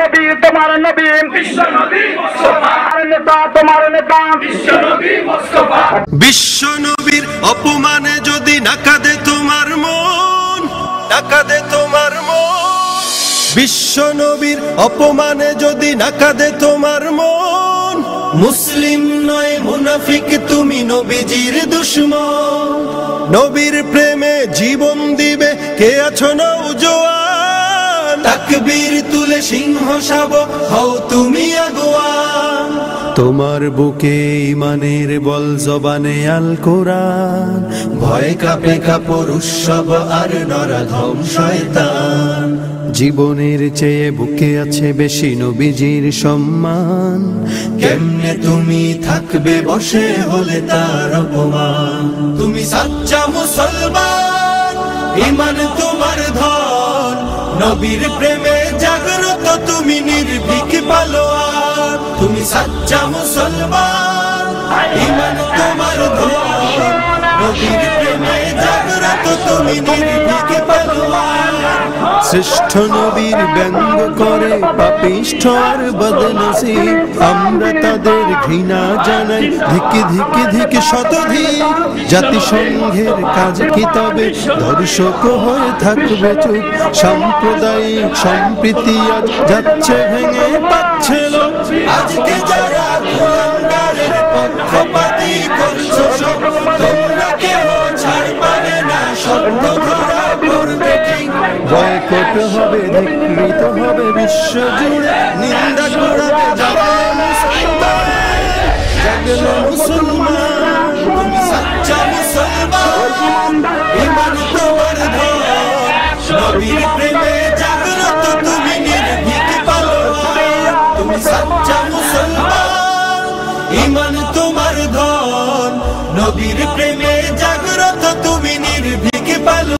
নবী তোমার নবী বিশ্ব নবী মুস্তাফা আর নেতা তোমার নেতা বিশ্ব নবী মুস্তাফা বিশ্ব নবীর অপমানে যদি না কাঁদে তোমার মন না কাঁদে তোমার মন বিশ্ব নবীর অপমানে যদি না কাঁদে তোমার মন মুসলিম নয় মুনাফিক তুমি নবীজির দুশমন নবীর প্রেমে জীবন দিবে কে আছো নওজোয়ান তাকবীর তুলে সিংহ শাবক হও তুমি আগুয়ান তোমার বুকে ঈমানের বল জবানে আল কোরআন ভয় কাঁপে কাপড় উৎসব আর নরাধম শয়তান জীবনের চেয়ে বুকে আছে বেশি নবীজির সম্মান কেমনে তুমি থাকবে বসে হলে তার অপমান তুমি সাচ্চা মুসলমান ঈমান তোমার ধন নবীর প্রেমে জাগ্রত তুমি নির্ভীক পালোয়ান তুমি সাচ্চা মুসলমান ঈমান তোমার ধন নবীর প্রেমে জাগ্রত তুমি নির্ভীক পালোয়ান শ্রেষ্ঠ নবীর ব্যঙ্গ করে পাপিষ্ঠ আর বদনসিব আমরা তাদের ঘৃণা জানাই ধিকে ধিকে ধিকে শতধিক জাতিসংঘের কাজ কি তবে দর্শক হয়ে থাকবে চুপ সাম্প্রদায়িক সম্প্রীতি আজ যাচ্ছে ভেঙে পাচ্ছে লোক আজকে যারা কুলাঙ্গারের পক্ষপাতী করছো সব তোমরা কেউ ছাড় পাবে না সত্য ধরা পড়বে ঠিক বয়কট হবে ধিক্কৃত হবে বিশ্ব জুড়ে নিন্দা করাবে জাগলো মুসলমান তুমি সাচ্চা মুসলমান ঈমান তোমার ধন নবীর প্রেমে জাগ্রত তুমি নির্ভীক পালোয়ান তুমি সাচ্চা মুসলমান ঈমান তোমার ধন নবীর প্রেমে জাগ্রত তুমি নির্ভীক পালোয়ান